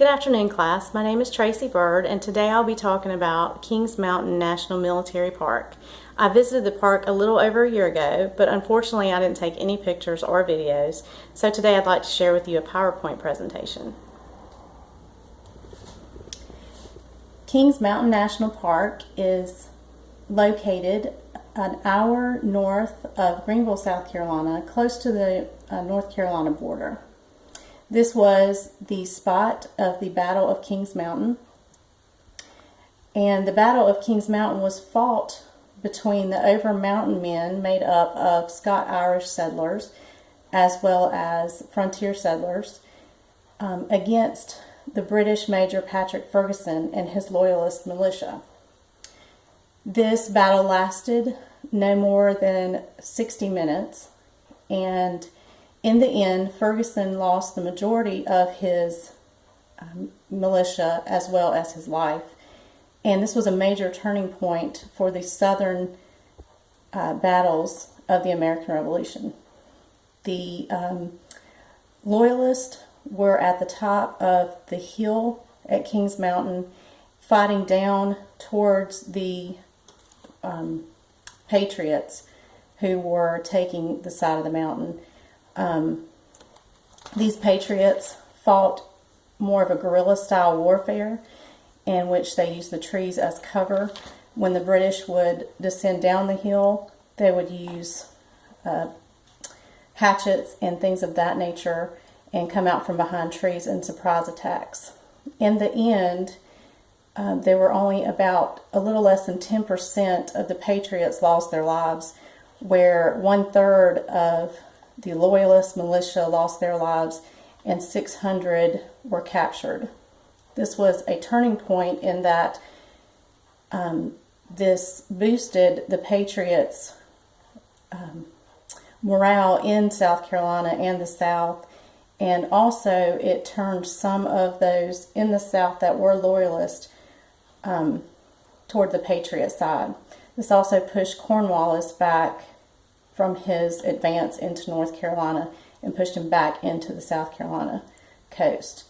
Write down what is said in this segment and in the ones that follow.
Good afternoon, class. My name is Tracy Bird, and today I'll be talking about Kings Mountain National Military Park. I visited the park a little over a year ago, but unfortunately I didn't take any pictures or videos, so today I'd like to share with you a PowerPoint presentation. Kings Mountain National Park is located an hour north of Greenville, South Carolina, close to the North Carolina border. This was the spot of the Battle of Kings Mountain, and the Battle of Kings Mountain was fought between the Over Mountain men made up of Scotch-Irish settlers as well as frontier settlers against the British Major Patrick Ferguson and his loyalist militia. This battle lasted no more than 60 minutes, and in the end, Ferguson lost the majority of his militia as well as his life. And this was a major turning point for the southern battles of the American Revolution. The Loyalists were at the top of the hill at Kings Mountain, fighting down towards the Patriots who were taking the side of the mountain. These Patriots fought more of a guerrilla-style warfare in which they used the trees as cover. When the British would descend down the hill, they would use hatchets and things of that nature and come out from behind trees in surprise attacks. In the end, there were only about a little less than 10% of the Patriots lost their lives, where 1/3 of the Loyalist militia lost their lives and 600 were captured. This was a turning point in that this boosted the Patriots' morale in South Carolina and the South, and also it turned some of those in the South that were Loyalist toward the Patriot side. This also pushed Cornwallis back from his advance into North Carolina and pushed him back into the South Carolina coast.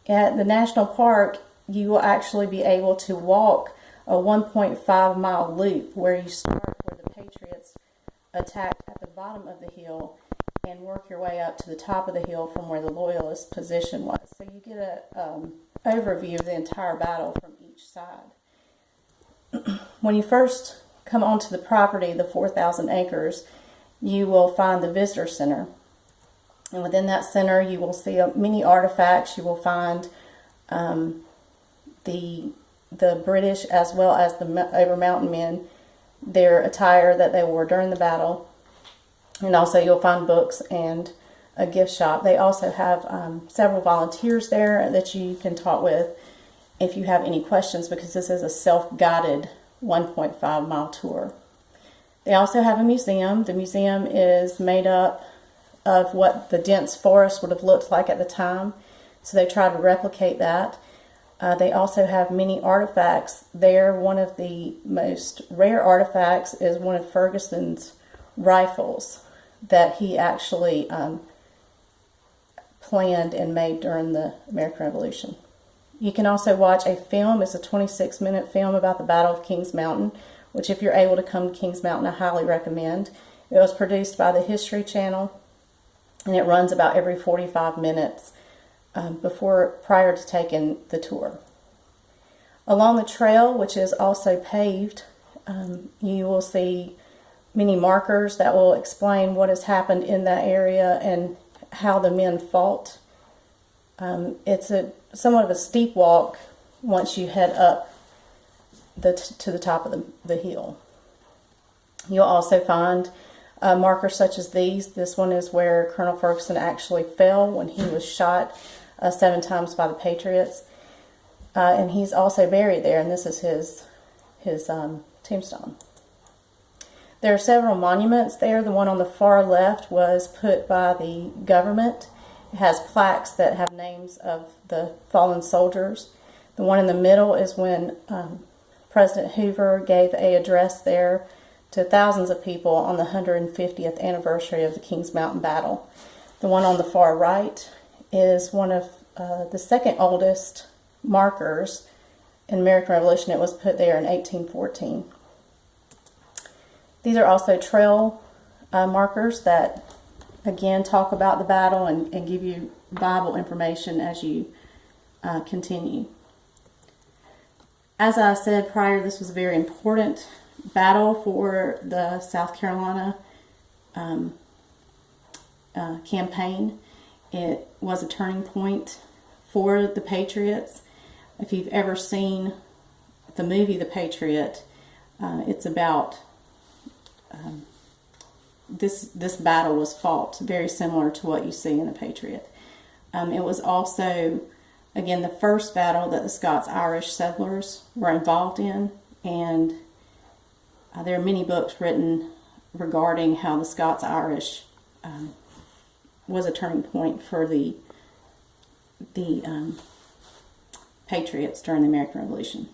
At the National Park, you will actually be able to walk a 1.5-mile loop where you start where the Patriots attacked at the bottom of the hill and work your way up to the top of the hill from where the Loyalist position was. So you get an overview of the entire battle from each side. When you first come onto the property, the 4,000 acres, you will find the visitor center. And within that center, you will see many artifacts. You will find the British as well as the Over Mountain men, their attire that they wore during the battle. And also you'll find books and a gift shop. They also have several volunteers there that you can talk with if you have any questions, because this is a self-guided 1.5-mile tour. They also have a museum. The museum is made up of what the dense forest would have looked like at the time, so they try to replicate that. They also have many artifacts there. One of the most rare artifacts is one of Ferguson's rifles that he actually planned and made during the American Revolution. You can also watch a film. It's a 26-minute film about the Battle of Kings Mountain, which if you're able to come to Kings Mountain, I highly recommend. It was produced by the History Channel, and it runs about every 45 minutes prior to taking the tour. Along the trail, which is also paved, you will see many markers that will explain what has happened in that area and how the men fought. It's somewhat of a steep walk once you head up to the top of the hill. You'll also find markers such as these. This one is where Colonel Ferguson actually fell when he was shot 7 times by the Patriots. And he's also buried there, and this is his tombstone. There are several monuments there. The one on the far left was put by the government. It has plaques that have names of the fallen soldiers. The one in the middle is when President Hoover gave an address there to thousands of people on the 150th anniversary of the Kings Mountain battle. The one on the far right is one of the second oldest markers in American Revolution. It was put there in 1814. These are also trail markers that, again, talk about the battle and give you Bible information as you continue. As I said prior, this was a very important battle for the South Carolina campaign. It was a turning point for the Patriots. If you've ever seen the movie The Patriot, it's about this battle was fought very similar to what you see in The Patriot. It was also, again, the first battle that the Scots-Irish settlers were involved in, and there are many books written regarding how the Scots-Irish was a turning point for the Patriots during the American Revolution.